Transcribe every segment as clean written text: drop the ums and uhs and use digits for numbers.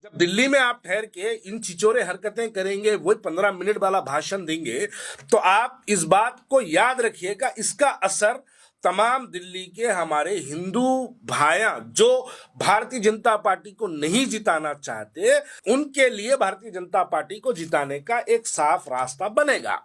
जब दिल्ली में आप ठहर के इन छिछोरे हरकतें करेंगे, वही 15 मिनट वाला भाषण देंगे, तो आप इस बात को याद रखिएगा, इसका असर तमाम दिल्ली के हमारे हिंदू भाइयां जो भारतीय जनता पार्टी को नहीं जिताना चाहते, उनके लिए भारतीय जनता पार्टी को जिताने का एक साफ रास्ता बनेगा।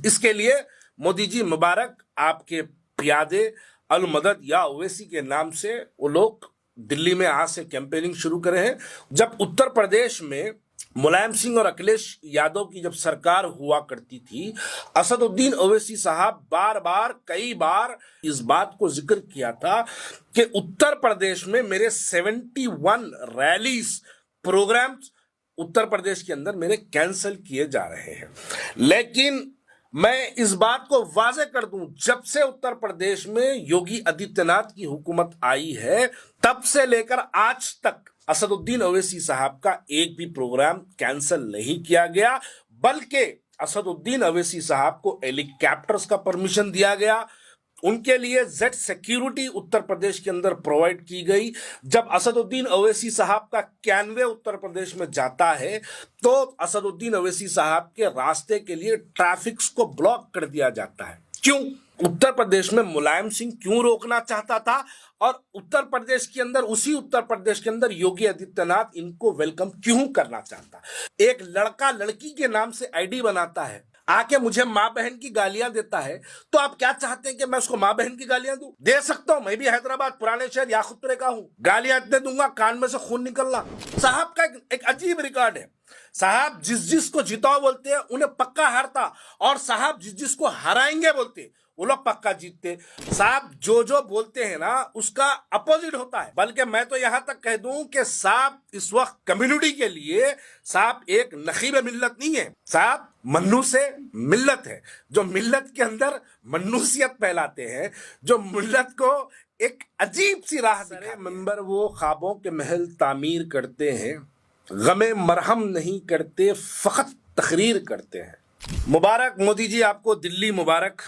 इसके लिए मोदी जी मुबारक, आपके प्यादे अल मदद या ओवैसी के नाम से वो लोग दिल्ली में आज से कैंपेनिंग शुरू करे हैं। जब उत्तर प्रदेश में मुलायम सिंह और अखिलेश यादव की जब सरकार हुआ करती थी, असदुद्दीन ओवैसी साहब बार बार कई बार इस बात को जिक्र किया था कि उत्तर प्रदेश में मेरे 71 रैलीज प्रोग्राम्स उत्तर प्रदेश के अंदर मेरे कैंसिल किए जा रहे हैं। लेकिन मैं इस बात को वाजे कर दूं, जब से उत्तर प्रदेश में योगी आदित्यनाथ की हुकूमत आई है, तब से लेकर आज तक असदुद्दीन ओवैसी साहब का एक भी प्रोग्राम कैंसिल नहीं किया गया, बल्कि असदुद्दीन ओवैसी साहब को हेलीकॉप्टर्स का परमिशन दिया गया, उनके लिए जेड सिक्योरिटी उत्तर प्रदेश के अंदर प्रोवाइड की गई। जब असदुद्दीन ओवैसी साहब का कैनवे उत्तर प्रदेश में जाता है, तो असदुद्दीन ओवैसी साहब के रास्ते के लिए ट्रैफिक को ब्लॉक कर दिया जाता है। क्यों? उत्तर प्रदेश में मुलायम सिंह क्यों रोकना चाहता था, और उत्तर प्रदेश के अंदर, उसी उत्तर प्रदेश के अंदर योगी आदित्यनाथ इनको वेलकम क्यों करना चाहता? एक लड़का लड़की के नाम से आईडी बनाता है, आके मुझे माँ बहन की गालियां देता है, तो आप क्या चाहते हैं कि मैं उसको माँ बहन की गालियां दूं? दे सकता हूं, मैं भी हैदराबाद पुराने शहर याकुतपुरे का हूं, गालियां इतने दूंगा कान में से खून निकलना। साहब का एक अजीब रिकॉर्ड है। साहब जिस जिसको जिताओ बोलते हैं उन्हें पक्का हारता, और साहब जिस जिसको हराएंगे बोलते वो लोग पक्का जीतते। साहब जो जो बोलते हैं ना, उसका अपोजिट होता है। बल्कि मैं तो यहां तक कह दूं कि साहब इस वक्त कम्युनिटी के लिए साहब एक नखीब मिल्लत नहीं है, साहब मन्नू से मिल्लत है, जो मिल्लत के अंदर मन्नूसियत फैलाते हैं, जो मिल्लत को एक अजीब सी राह से मेंबर वो ख्वाबों के महल तामीर करते हैं, गमे मरहम नहीं करते, फकत तकरीर करते हैं। मुबारक मोदी जी, आपको दिल्ली मुबारक।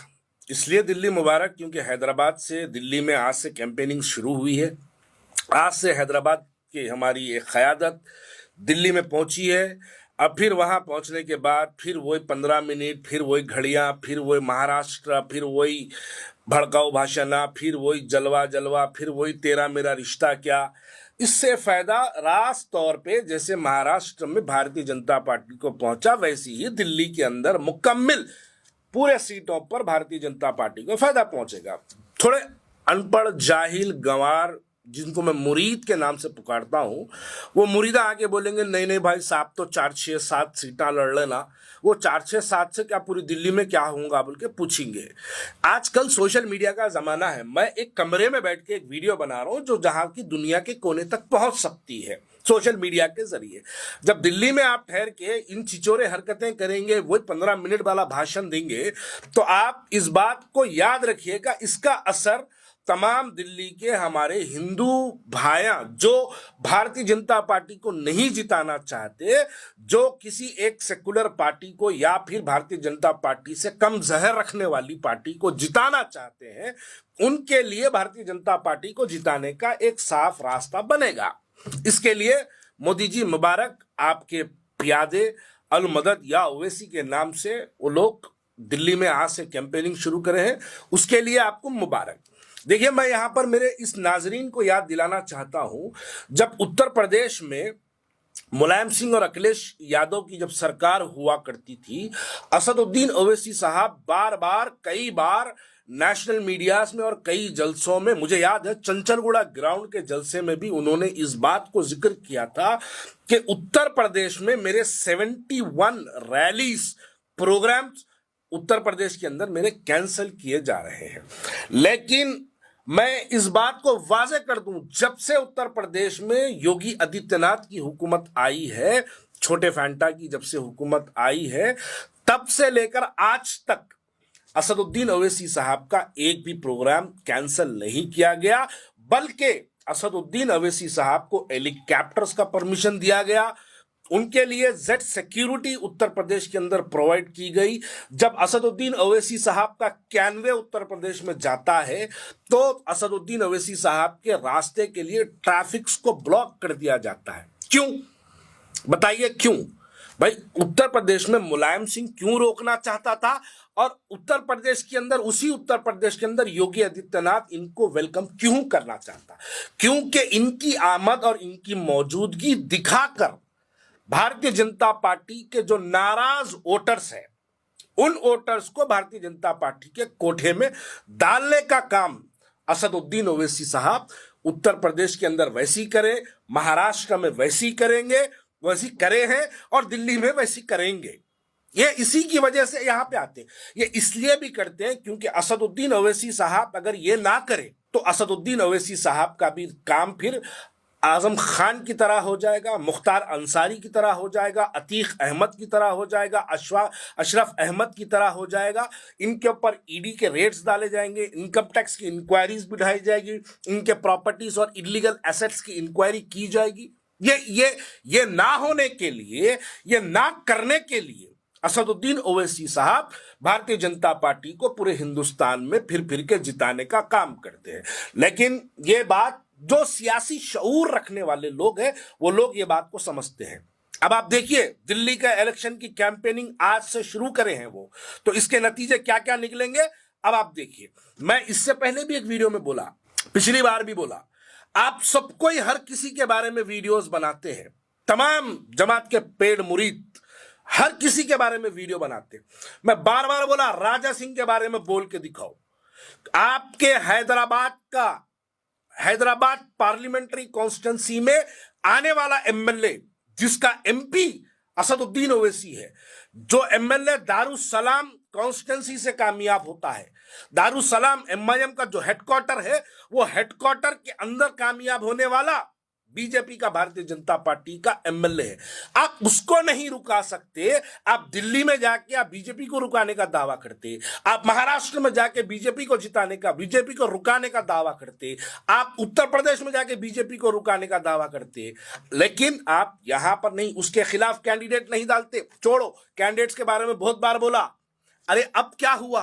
इसलिए दिल्ली मुबारक क्योंकि हैदराबाद से दिल्ली में आज से कैंपेनिंग शुरू हुई है। आज से हैदराबाद की हमारी एक क़यादत दिल्ली में पहुंची है। अब फिर वहां पहुंचने के बाद फिर वही 15 मिनट, फिर वही घड़ियां, फिर वही महाराष्ट्र, फिर वही भड़काऊ भाषण, फिर वही जलवा जलवा, फिर वही तेरा मेरा रिश्ता क्या। इससे फायदा रास तौर पे जैसे महाराष्ट्र में भारतीय जनता पार्टी को पहुंचा, वैसी ही दिल्ली के अंदर मुकम्मल पूरे सीटों पर भारतीय जनता पार्टी को फायदा पहुंचेगा। थोड़े अनपढ़ जाहिल गंवार, जिनको मैं मुरीद के नाम से पुकारता हूं, वो मुरीदा आके बोलेंगे नहीं नहीं भाई साहब तो 4 6 7 सीटें लड़ लेना। वो 4 6 7 से क्या पूरी दिल्ली में क्या होगा बोल के पूछेंगे। आजकल सोशल मीडिया का जमाना है। मैं एक कमरे में बैठ के एक वीडियो बना रहा हूं जो जहां की दुनिया के कोने तक पहुंच सकती है सोशल मीडिया के जरिए। जब दिल्ली में आप ठहर के इन छिछोरे हरकतें करेंगे, वही 15 मिनट वाला भाषण देंगे, तो आप इस बात को याद रखिएगा, इसका असर तमाम दिल्ली के हमारे हिंदू भाइयां जो भारतीय जनता पार्टी को नहीं जिताना चाहते, जो किसी एक सेकुलर पार्टी को या फिर भारतीय जनता पार्टी से कम जहर रखने वाली पार्टी को जिताना चाहते हैं, उनके लिए भारतीय जनता पार्टी को जिताने का एक साफ रास्ता बनेगा। इसके लिए मोदी जी मुबारक, आपके प्यादे अल मदद या ओवैसी के नाम से वो लोग दिल्ली में आज से कैंपेनिंग शुरू करे हैं, उसके लिए आपको मुबारक। देखिए, मैं यहां पर मेरे इस नाजरीन को याद दिलाना चाहता हूं, जब उत्तर प्रदेश में मुलायम सिंह और अखिलेश यादव की जब सरकार हुआ करती थी, असदुद्दीन ओवैसी साहब बार बार कई बार नेशनल मीडियाज में और कई जलसों में, मुझे याद है चंचलगुड़ा ग्राउंड के जलसे में भी उन्होंने इस बात को जिक्र किया था कि उत्तर प्रदेश में मेरे 71 रैलीज प्रोग्राम्स उत्तर प्रदेश के अंदर मेरे कैंसिल किए जा रहे हैं। लेकिन मैं इस बात को वाजे कर दूं, जब से उत्तर प्रदेश में योगी आदित्यनाथ की हुकूमत आई है, छोटे फैंटा की जब से हुकूमत आई है, तब से लेकर आज तक असदुद्दीन ओवैसी साहब का एक भी प्रोग्राम कैंसिल नहीं किया गया, बल्कि असदुद्दीन ओवैसी साहब को हेलीकॉप्टर्स का परमिशन दिया गया, उनके लिए जेड सिक्योरिटी उत्तर प्रदेश के अंदर प्रोवाइड की गई। जब असदुद्दीन ओवैसी साहब का कैनवे उत्तर प्रदेश में जाता है, तो असदुद्दीन ओवैसी साहब के रास्ते के लिए ट्रैफिक को ब्लॉक कर दिया जाता है। क्यों? बताइए क्यों? भाई उत्तर प्रदेश में मुलायम सिंह क्यों रोकना चाहता था, और उत्तर प्रदेश के अंदर, उसी उत्तर प्रदेश के अंदर योगी आदित्यनाथ इनको वेलकम क्यों करना चाहता? क्योंकि इनकी आमद और इनकी मौजूदगी दिखाकर भारतीय जनता पार्टी के जो नाराज वोटर्स हैं, उन वोटर्स को भारतीय जनता पार्टी के कोठे में डालने का काम असदुद्दीन ओवैसी साहब उत्तर प्रदेश के अंदर वैसी करे, महाराष्ट्र में वैसी करेंगे, वैसी करे हैं, और दिल्ली में वैसी करेंगे। ये इसी की वजह से यहां पे आते हैं। ये इसलिए भी करते हैं क्योंकि असदुद्दीन ओवैसी साहब अगर ये ना करे तो असदुद्दीन ओवैसी साहब का भी काम फिर आजम खान की तरह हो जाएगा, मुख्तार अंसारी की तरह हो जाएगा, अतीक अहमद की तरह हो जाएगा, अशरफ अहमद की तरह हो जाएगा। इनके ऊपर ईडी के रेड्स डाले जाएंगे, इनकम टैक्स की इंक्वायरीज बिठाई जाएगी, इनके प्रॉपर्टीज और इलीगल एसेट्स की इंक्वायरी की जाएगी। ये ना होने के लिए, ये ना करने के लिए असदुद्दीन ओवैसी साहब भारतीय जनता पार्टी को पूरे हिंदुस्तान में फिर फिर के जिताने का काम करते हैं। लेकिन ये बात जो सियासी शऊर रखने वाले लोग हैं, वो लोग ये बात को समझते हैं। अब आप देखिए, दिल्ली का इलेक्शन की कैंपेनिंग आज से शुरू करे हैं वो, तो इसके नतीजे क्या क्या निकलेंगे अब आप देखिए। मैं इससे पहले भी एक वीडियो में बोला, पिछली बार भी बोला, आप सबको ही हर किसी के बारे में वीडियोस बनाते हैं, तमाम जमात के पेड़ मुरीद हर किसी के बारे में वीडियो बनाते हैं। मैं बार बार बोला, राजा सिंह के बारे में बोल के दिखाओ। आपके हैदराबाद पार्लियामेंट्री कॉन्स्टिट्यूंसी में आने वाला एमएलए जिसका एमपी असदुद्दीन ओवैसी है, जो एमएलए दारुसलाम कॉन्स्टिट्यूंसी से कामयाब होता है, दारुसलाम एमआईएम का जो हेडक्वार्टर है, वो हेडक्वार्टर के अंदर कामयाब होने वाला बीजेपी का, भारतीय जनता पार्टी का एमएलए है। आप उसको नहीं रुका सकते। आप दिल्ली में जाके आप बीजेपी को रुकाने का दावा करते, आप महाराष्ट्र में जाके बीजेपी को जिताने का, बीजेपी को रुकाने का दावा करते, आप उत्तर प्रदेश में जाके बीजेपी को रुकाने का दावा करते, लेकिन आप यहां पर नहीं, उसके खिलाफ कैंडिडेट नहीं डालते। छोड़ो, कैंडिडेट्स के बारे में बहुत बार बोला, अरे अब क्या हुआ?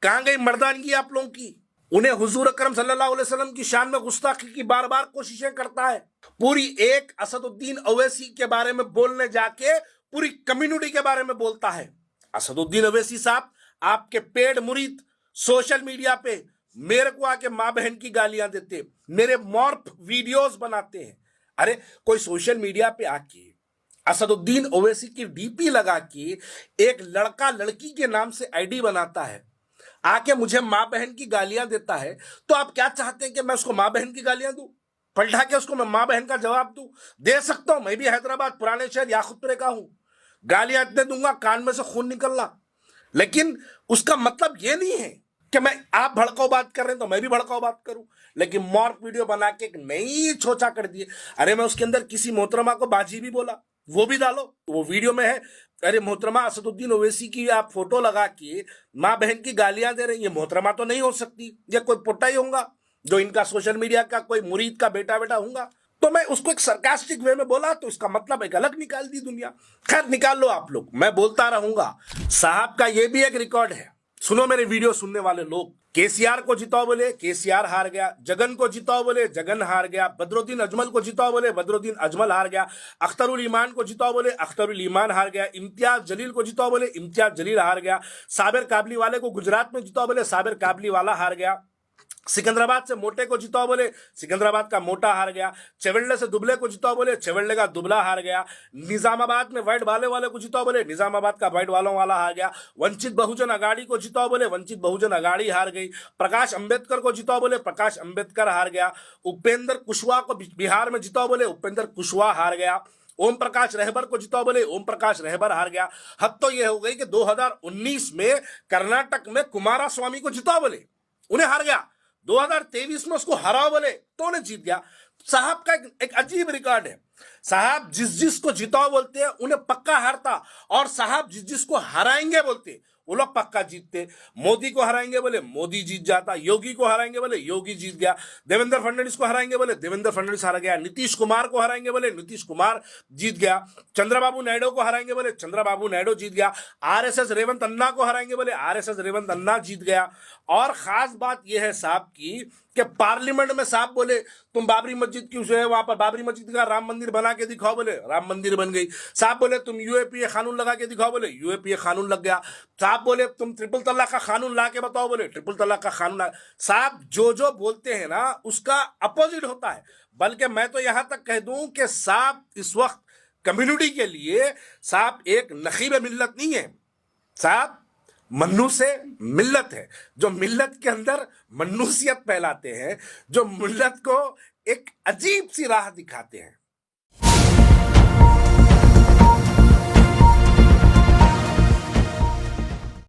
कहां गई मर्दानगी आप लोगों की? उन्हें हुजूर अकरम सल्लल्लाहु अलैहि वसल्लम की शान में गुस्ताखी की बार बार कोशिशें करता है। पूरी एक असदुद्दीन ओवैसी के बारे में बोलने जाके पूरी कम्युनिटी के बारे में बोलता है। असदुद्दीन ओवैसी साहब, आपके पेड मुरीद सोशल मीडिया पे मेरे को आके मां बहन की गालियां देते, मेरे मॉर्फ वीडियोस बनाते हैं। अरे कोई सोशल मीडिया पे आके असदुद्दीन ओवैसी की डीपी लगा के एक लड़का लड़की के नाम से आईडी बनाता है, आके मुझे मां बहन की गालियां देता है, तो आप क्या चाहते हैं कि मैं उसको मां बहन की गालियां दूं? पलटा के उसको मैं मां बहन का जवाब दूं? दे सकता हूं, मैं भी हैदराबाद पुराने शहर याकुतपुरे का हूं, गालियां इतने दूंगा कान में से खून निकलना। लेकिन उसका मतलब ये नहीं है कि मैं, आप भड़काऊ बात कर रहे हैं तो मैं भी भड़काऊ बात करूं। लेकिन मॉर्फ वीडियो बना के एक नई छोचा कर दिए। अरे मैं उसके अंदर किसी मोहतरमा को बाजी भी बोला, वो भी डालो, वो वीडियो में है। अरे मोहतरमा असदुद्दीन ओवैसी की आप फोटो लगा के मां बहन की गालियां दे रही है, मोहतरमा तो नहीं हो सकती, या कोई पुट्टा ही होगा जो इनका सोशल मीडिया का कोई मुरीद का बेटा होगा। तो मैं उसको एक सरकास्टिक वे में बोला, तो इसका मतलब एक अलग निकाल दी दुनिया। खैर निकाल लो आप लोग, मैं बोलता रहूंगा। साहब का ये भी एक रिकॉर्ड है, सुनो मेरे वीडियो सुनने वाले लोग। केसीआर को जिताओ बोले, केसीआर हार गया। जगन को जिताओ बोले, जगन हार गया। बदरुद्दीन अजमल को जिताओ बोले, बदरुद्दीन अजमल हार गया। अख्तरुल ईमान को जिताओ बोले, अख्तरुल ईमान हार गया। इम्तियाज जलील को जिताओ बोले, इम्तियाज जलील हार गया। साबिर काबली वाले को गुजरात में जिताओ बोले, साबिर काबली वाला हार गया। सिकंदराबाद से मोटे को जिताओ बोले, सिकंदराबाद का मोटा हार गया। चेवल्ले से दुबले को जिताओ बोले, चेवल्ले का दुबला हार गया। निजामाबाद में वाइट वाले को जिताओ बोले, निजामाबाद का वाइट वालों वाला हार गया। वंचित बहुजन अगाड़ी को जिताओ बोले, वंचित बहुजन अगाड़ी हार गई। प्रकाश अंबेडकर को जिताओ बोले, प्रकाश अंबेडकर हार गया। उपेंद्र कुशवाहा को बिहार में जिताओ बोले, उपेंद्र कुशवाहा हार गया। ओम प्रकाश रहबर को जिताओ बोले, ओम प्रकाश रहबर हार गया। हद तो यह हो गई कि 2019 में कर्नाटक में कुमारा स्वामी को जिताओ बोले, उन्हें हार गया। 2023 में उसको हराओ बोले तो उन्हें जीत गया। साहब का एक अजीब रिकॉर्ड है। साहब जिस को जिताओ बोलते हैं उन्हें पक्का हारता, और साहब जिस को हराएंगे बोलते वो लोग पक्का जीतते। मोदी को हराएंगे बोले मोदी जीत जाता, योगी को हराएंगे बोले योगी जीत गया, देवेंद्र फडणवीस को हराएंगे बोले देवेंद्र फडणवीस हार गया, नीतीश कुमार को हराएंगे बोले नीतीश कुमार जीत गया, चंद्रबाबू नायडू को हराएंगे बोले चंद्रबाबू नायडू जीत गया, आरएसएस रेवंत अन्ना को हराएंगे बोले आरएसएस रेवंत अन्ना जीत गया। और खास बात यह है साहब की कि पार्लियामेंट में साहब बोले तुम बाबरी मस्जिद क्यों जो है वहां पर बाबरी मस्जिद का राम मंदिर मंदिर बना के दिखाओ, बोले राम मंदिर बन गई। साहब बोले तुम यूएपीए कानून लगा के दिखाओ, बोले यूएपीए कानून लग गया। साहब बोले तुम ट्रिपल तलाक का कानून ला के बताओ, बोले ट्रिपल तलाक का कानून। साहब जो जो बोलते हैं ना उसका अपोजिट होता है। बल्कि मैं तो यहां तक कह दूं कि साहब इस वक्त कम्युनिटी के लिए साहब एक नखीब मिल्लत नहीं है, साहब मन्नू से मिल्लत है, जो मिल्लत के अंदर मन्नूसियत फैलाते हैं, जो मिल्लत को एक अजीब सी राह दिखाते हैं।